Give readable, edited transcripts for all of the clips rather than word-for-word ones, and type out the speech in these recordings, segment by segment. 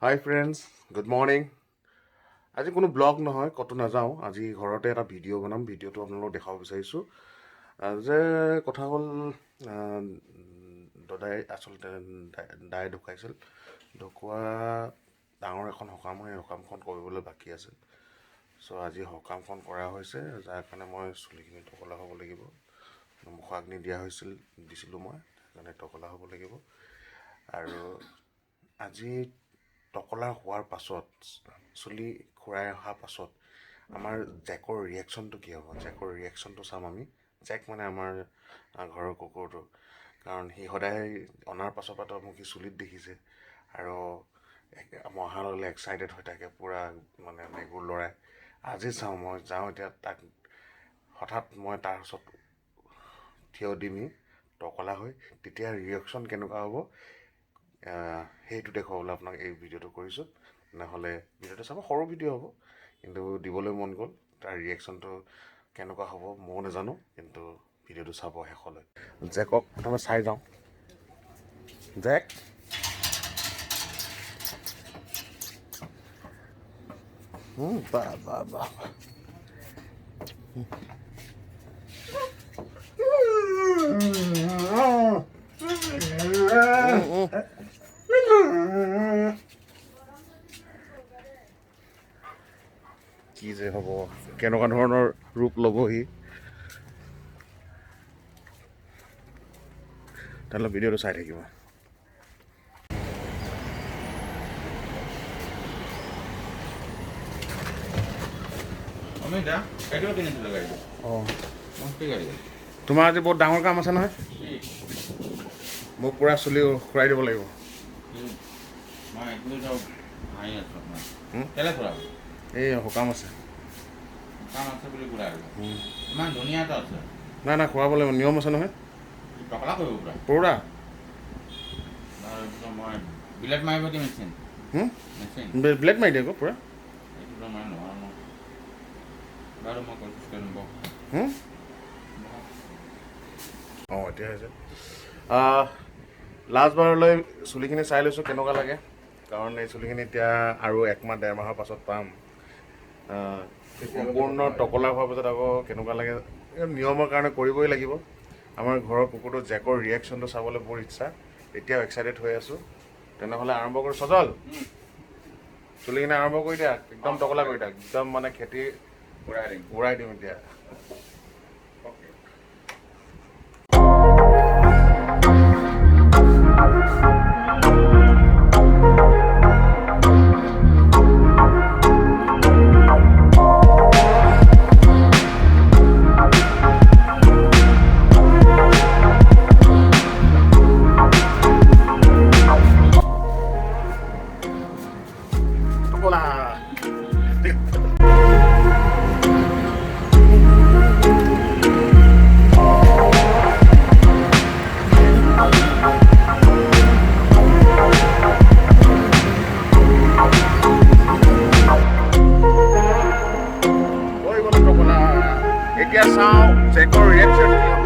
হাই friends, good morning. আজি কোনো blog নহয়, ক'তো নাযাওঁ। আজি ঘৰতে এটা ভিডিঅ' বনাম। ভিডিঅ'টো আপোনালোকক দেখাব বিচাৰিছোঁ যে কথা হ'ল দাদাই আচলতে দাই ঢুকাইছিল। ঢুকুৱা ডাঙৰ এখন সকাম হয়, সকামখন কৰিবলৈ বাকী আছিল। চ' আজি সকামখন কৰা হৈছে, যাৰ কাৰণে মই চুলিখিনি টকলা হ'ব লাগিব। মুখাগ্নি দিছিলোঁ মই, সেইকাৰণে টকলা হ'ব লাগিব। আৰু আজি টকলা হোৱাৰ পাছত, চুলি খুৰাই অহাৰ পাছত আমাৰ জেকৰ ৰিয়েকশ্যনটো কি হ'ব? জেকৰ ৰিয়েকশ্যনটো চাম আমি। জেক মানে আমাৰ ঘৰৰ কুকুৰটো, কাৰণ সি সদায় অনাৰ পাছৰ পৰা মোক সি চুলিত দেখিছে আৰু মই অহাৰ লগে লগে এক্সাইটেড হৈ থাকে, পূৰা মানে মেগুৰ লৰাই। আজি চাওঁ, মই যাওঁ এতিয়া তাক, হঠাৎ মই তাৰ ওচৰত থিয় দিমি টকলা হৈ, তেতিয়া ৰিয়েকশ্যন কেনেকুৱা হ'ব সেইটো দেখুৱাবলৈ আপোনাক এই ভিডিঅ'টো কৰিছোঁ। নহ'লে ভিডিঅ'টো চাব, সৰু ভিডিঅ' হ'ব, কিন্তু দিবলৈ মন গ'ল। তাৰ ৰিয়েকশ্যনটো কেনেকুৱা হ'ব ময়ো নাজানো, কিন্তু ভিডিঅ'টো চাব শেষলৈ। জেকক প্ৰথমে চাই যাওঁ। জেক, বাহ বাহ বাহ, কি যে হ'ব, কেনেকুৱা ধৰণৰ ৰূপ ল'বহি। তেনেহ'লে ভিডিঅ'টো চাই থাকিব। তোমাৰ আজি বহুত ডাঙৰ কাম আছে নহয়, মোক পূৰা চুলি খুৰাই দিব লাগিব। এই সকাম আছে। নাই নাই, খুৱাব লাগিব, নিয়ম আছে নহয়। পূৰা ব্লেড মাৰি দিয়ে আকৌ পূৰা। অঁ, এতিয়া হৈছে। লাষ্টবাৰলৈ চুলিখিনি চাই লৈছোঁ কেনেকুৱা লাগে, কাৰণ এই চুলিখিনি এতিয়া আৰু 1 মাহ 1.5 মাহৰ পাছত পাম। সম্পূৰ্ণ টকলা হোৱাৰ পাছত আকৌ কেনেকুৱা লাগে, নিয়মৰ কাৰণে কৰিবই লাগিব। আমাৰ ঘৰৰ কুকুৰটো জেকৰ ৰিয়েকশ্যনটো চাবলৈ বৰ ইচ্ছা, এতিয়াও এক্সাইটেড হৈ আছোঁ। তেনেহ'লে আৰম্ভ কৰোঁ। সজল, চুলিখিনি আৰম্ভ কৰি দিয়া, একদম টকলা কৰি দিয়া, একদম মানে খেতি উৰাই দিম এতিয়া। এতিয়া চাওঁ জেকৰ ৰিয়েকশ্যন কি হ'ব।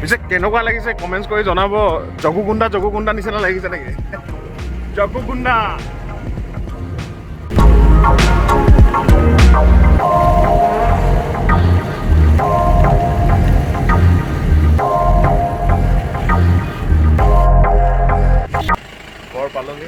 পিছে কেনেকুৱা লাগিছে কমেণ্টছ কৰি জনাব। জগুগুণ্ডা নিচিনা লাগিছে নেকি? জগুগুণ্ডা। ঘৰ পালোহি।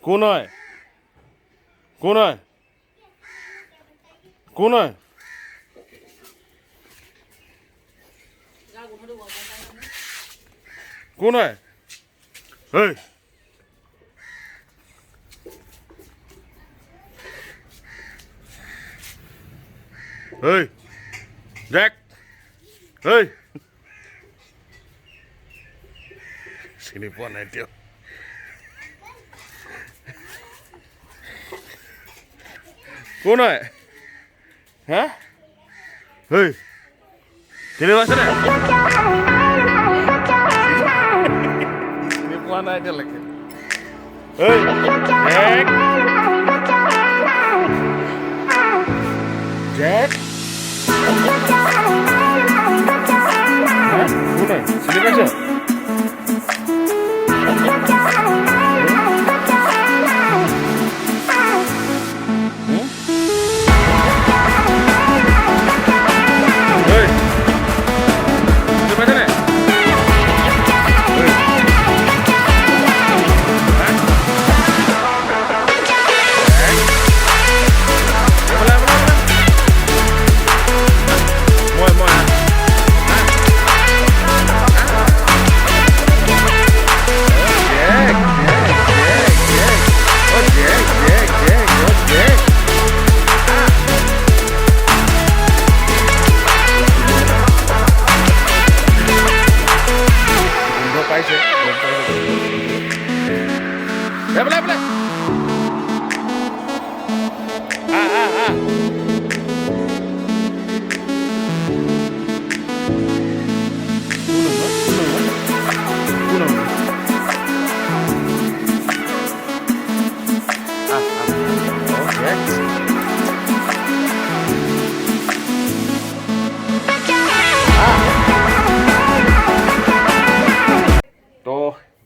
কোন হয়? কোন হয়? কোন হয়? কোন হয় ঐ ঐ জেক ঐ চিনি পোৱা নাই এতিয়া কোন হয় হা ঐ চিনি পাইছেনে চিনি পোৱা নাই এতিয়ালৈকে ঐ জেক জেক কোন হয় চিনি পাইছ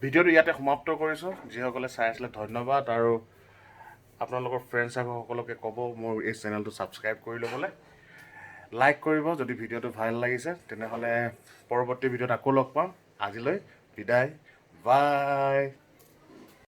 ভিডিঅ'টো ইয়াতে সমাপ্ত কৰিছোঁ যিসকলে চাই আছিলে ধন্যবাদ আৰু আপোনালোকৰ ফ্ৰেণ্ড চাৰ্কলসকলকে ক'ব মোৰ এই চেনেলটো ছাবস্ক্ৰাইব কৰি ল'বলৈ লাইক কৰিব যদি ভিডিঅ'টো ভাল লাগিছে তেনেহ'লে পৰৱৰ্তী ভিডিঅ'ত আকৌ লগ পাম আজিলৈ বিদায় বাই